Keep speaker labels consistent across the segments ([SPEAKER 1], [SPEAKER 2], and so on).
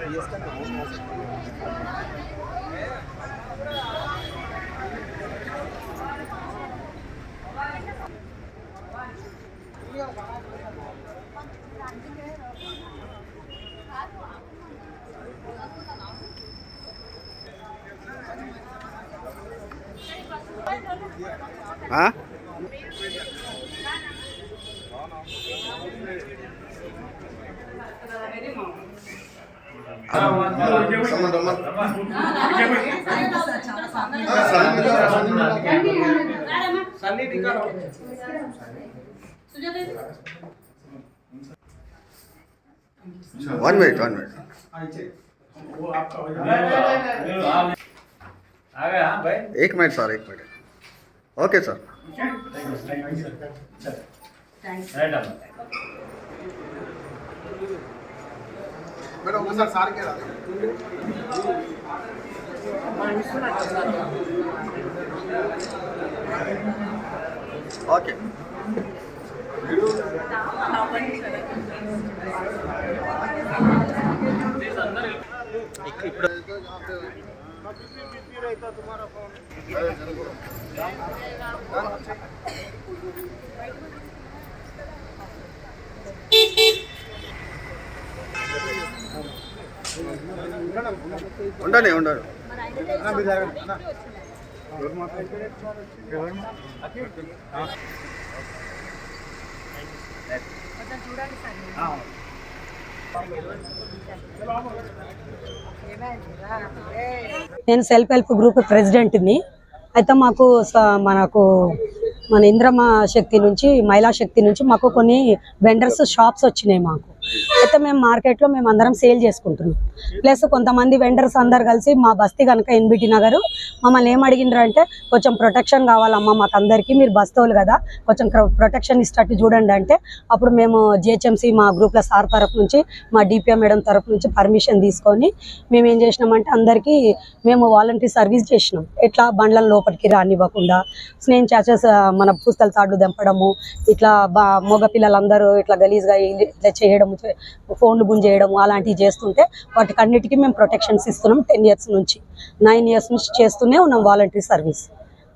[SPEAKER 1] 1 minute. एक minute sir, 1 minute. Okay sir.
[SPEAKER 2] Madam ఒకసారి సార్కే రా.
[SPEAKER 1] ఓకే. ఇప్పుడు ఉండండి.
[SPEAKER 3] నేను సెల్ఫ్ హెల్ప్ గ్రూప్ ప్రెసిడెంట్ని. అయితే మనకు మన ఇంద్రమ శక్తి నుంచి, మహిళా శక్తి నుంచి మాకు కొన్ని వెండర్స్ షాప్స్ వచ్చినాయి మాకు. అయితే మేము మార్కెట్లో మేము అందరం సేల్ చేసుకుంటున్నాం. ప్లస్ కొంతమంది వెండర్స్ అందరు కలిసి మా బస్తీ కనుక ఎన్బిటి నగరు మమ్మల్ని ఏం అడిగినారంటే, కొంచెం ప్రొటెక్షన్ కావాలమ్మా మాకు అందరికీ, మీరు బస్తోళ్ళు కదా కొంచెం ప్రొటెక్షన్ ఇస్తట్టు చూడండి అంటే, అప్పుడు మేము జిహెచ్ఎంసీ మా గ్రూప్ల సార్ తరఫు నుంచి, మా డిపిఎం మేడం తరఫు నుంచి పర్మిషన్ తీసుకొని మేము ఏం చేసినామంటే అందరికీ మేము వాలంటరీ సర్వీస్ చేసినాం. ఎట్లా బండ్లను లోపలికి రానివ్వకుండా, స్నేహం చాచెస్ మన పుస్తల తాడ్లు దింపడము, ఇట్లా మగ పిల్లలందరూ ఇట్లా గలీజ్గా ఇట్లా చేయడము, ఫోన్లు గుంజేయడము అలాంటివి చేస్తుంటే వాటికి అన్నిటికీ మేము ప్రొటెక్షన్స్ ఇస్తున్నాం. 10 years నుంచి 9 years నుంచి చేస్తూనే ఉన్నాం వాలంటరీ సర్వీస్.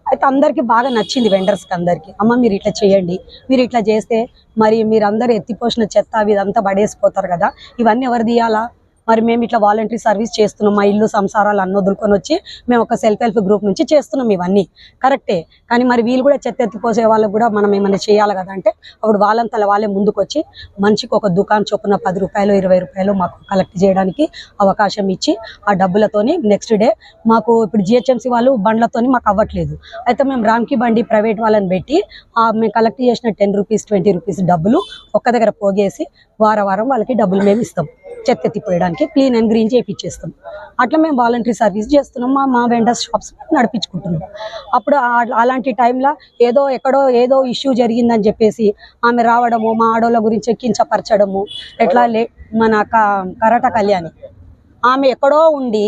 [SPEAKER 3] అయితే అందరికీ బాగా నచ్చింది, వెండర్స్కి అందరికీ. అమ్మ మీరు ఇట్లా చేయండి, మీరు ఇట్లా చేస్తే మరి మీరు అందరూ ఎత్తిపోసిన చెత్త అవి ఇదంతా పడేసిపోతారు కదా, ఇవన్నీ ఎవరు తీయాలా, మరి మేము ఇట్లా వాలంటరీ సర్వీస్ చేస్తున్నాం, మా ఇల్లు సంసారాలు అన్నీ వదులుకొని వచ్చి మేము ఒక సెల్ఫ్ హెల్ప్ గ్రూప్ నుంచి చేస్తున్నాం. ఇవన్నీ కరెక్టే, కానీ మరి వీళ్ళు కూడా చెత్త ఎత్తిపోసే వాళ్ళకు కూడా మనం ఏమైనా చేయాలి కదా అంటే, అప్పుడు వాళ్ళంతా వాళ్ళే ముందుకు వచ్చి మనిషికి ఒక దుకాణం చొప్పున 10 రూపాయలు 20 రూపాయలు మాకు కలెక్ట్ చేయడానికి అవకాశం ఇచ్చి, ఆ డబ్బులతోని నెక్స్ట్ డే మాకు ఇప్పుడు జిహెచ్ఎంసీ వాళ్ళు బండ్లతోని మాకు అవ్వట్లేదు. అయితే మేము రామ్కి బండి ప్రైవేట్ వాళ్ళని పెట్టి మేము కలెక్ట్ చేసిన 10 రూపీస్ 20 రూపీస్ డబ్బులు ఒక్క దగ్గర పోగేసి వారం వాళ్ళకి డబ్బులు మేము ఇస్తాం. చెత్త ఎత్తిపోయడానికి క్లీన్ అండ్ గ్రీన్ చేయించేస్తాం. అట్లా మేము వాలంటరీ సర్వీస్ చేస్తున్నాం. మా వెండర్స్ షాప్స్ నడిపించుకుంటున్నాం. అప్పుడు అలాంటి టైంలో ఏదో ఇష్యూ జరిగిందని చెప్పేసి ఆమె రావడము, మా ఆడోళ్ళ గురించి కించపరచడము, ఎట్లా మన కరాట కళ్యాణి ఆమె ఎక్కడో ఉండి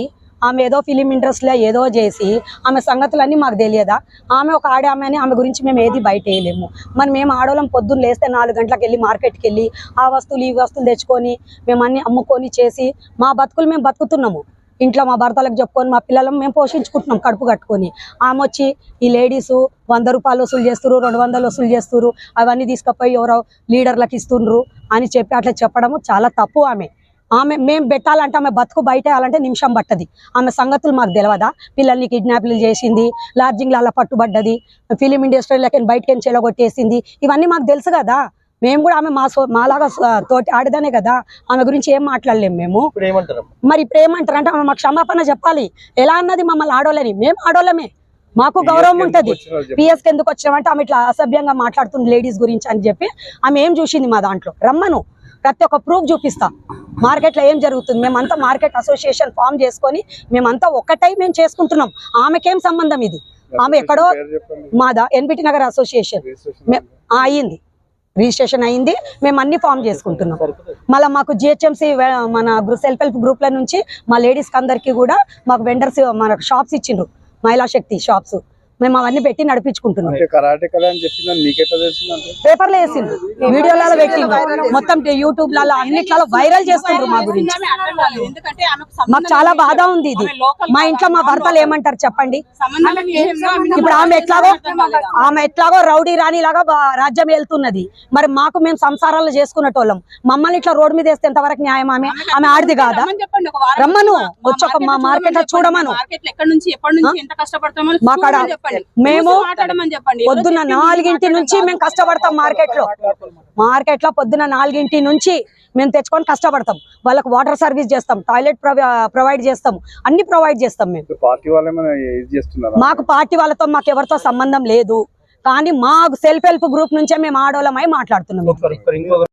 [SPEAKER 3] ఆమె ఏదో ఫిలిం ఇండస్ట్రీలో ఏదో చేసి ఆమె సంగతులన్నీ మాకు తెలియదా? ఆమె ఒక ఆమె అని ఆమె గురించి మేము ఏది బయట వేయలేము. మరి మేము ఆడోళ్ళం పొద్దున్న లేస్తే 4 గంటలకు వెళ్ళి మార్కెట్కి వెళ్ళి ఆ వస్తువులు ఈ వస్తువులు తెచ్చుకొని మేము అన్నీ అమ్ముకొని చేసి మా బతుకులు మేము బతుకుతున్నాము. ఇంట్లో మా భర్తలకు చెప్పుకొని మా పిల్లలను మేము పోషించుకుంటున్నాం కడుపు కట్టుకొని. ఆమె వచ్చి ఈ లేడీసు 100 రూపాయలు వసూలు చేస్తున్నారు, 200 వసూలు చేస్తున్నారు, అవన్నీ తీసుకుపోయి ఎవరో లీడర్లకు ఇస్తుండ్రు అని చెప్పి అట్లా చెప్పడము చాలా తప్పు. మేము పెట్టాలంటే ఆమె బతుకు బయట వేయాలంటే నిమిషం పట్టది. ఆమె సంగతులు మాకు తెలియదా? పిల్లల్ని కిడ్నాప్లు చేసింది, లాడ్జింగ్లో అలా పట్టుబడ్డది, ఫిలిం ఇండస్ట్రీలోకి బయటకి చెలగొట్టేసింది, ఇవన్నీ మాకు తెలుసు కదా. మేము కూడా ఆమె మాలాగా తోటి ఆడదానే కదా, ఆమె గురించి ఏం మాట్లాడలేము మేము. మరి ఇప్పుడు ఏమంటారు అంటే ఆమె మాకు క్షమాపణ చెప్పాలి. ఎలా అన్నది మమ్మల్ని ఆడోళ్ళని, మేము ఆడోళ్ళమే, మాకు గౌరవం ఉంటుంది. పిఎస్కి ఎందుకు వచ్చినామంటే ఆమె ఇట్లా అసభ్యంగా మాట్లాడుతుంది లేడీస్ గురించి అని చెప్పి ఆమె ఏం చూసింది మా దాంట్లో, రమ్మను ప్రతి ఒక్క ప్రూఫ్ చూపిస్తా. మార్కెట్లో ఏం జరుగుతుంది, మేమంతా మార్కెట్ అసోసియేషన్ ఫామ్ చేసుకొని మేమంతా ఒక్కటై మేము చేసుకుంటున్నాం. ఆమెకేం సంబంధం ఇది? ఆమె ఎక్కడో మాదా ఎన్బిటి నగర్ అసోసియేషన్ అయ్యింది, రిజిస్ట్రేషన్ అయింది, మేము అన్ని ఫామ్ చేసుకుంటున్నాం. మళ్ళీ మాకు జిహెచ్ఎంసీ మన సెల్ఫ్ హెల్ప్ గ్రూప్ల నుంచి మా లేడీస్కి అందరికీ కూడా మాకు వెండర్స్ మనకు షాప్స్ ఇచ్చిండ్రు, మహిళా శక్తి షాప్స్. మేము అవన్నీ పెట్టి నడిపించుకుంటున్నాం.
[SPEAKER 1] అంటే కరాటే కదా అని చెప్పిందని మీకు ఎట్లా తెలిసిందంటే?
[SPEAKER 3] పేపర్లో వేసిండ్రు, వీడియోలలో పెట్టిండ్రు, మొత్తం యూట్యూబ్లలో అన్నిట్లలో వైరల్ చేస్తుండ్రు మా గురించి. మాకు చాలా బాధ ఉంది ఇది. మా ఇంట్లో మా భర్తలు ఏమంటారు చెప్పండి? ఇప్పుడు ఆమె ఎట్లాగో రౌడీ రాణి లాగా రాజ్యం వెళ్తున్నది. మరి మాకు మేము సంసారాలు చేసుకునేటోళ్ళం, మమ్మల్ని ఇట్లా రోడ్డు మీద వేస్తే ఎంతవరకు న్యాయం? ఆమె ఆడిది కాదా? రమ్మను, వచ్చి ఒక మా మార్కెట్ లో చూడమను. మాకాడ మేము పొద్దున్న 4 నుంచి మేము కష్టపడతాం. మార్కెట్ లో పొద్దున్న 4 నుంచి మేము తెచ్చుకొని కష్టపడతాం. వాళ్ళకి వాటర్ సర్వీస్ చేస్తాం, టాయిలెట్ ప్రొవైడ్ చేస్తాం, అన్ని ప్రొవైడ్ చేస్తాం. మేము
[SPEAKER 1] పార్టీ వాళ్ళు
[SPEAKER 3] మాకు పార్టీ వాళ్ళతో మాకు ఎవరితో సంబంధం లేదు, కానీ మా సెల్ఫ్ హెల్ప్ గ్రూప్ నుంచే మేము ఆడోళ్ళమై మాట్లాడుతున్నాం.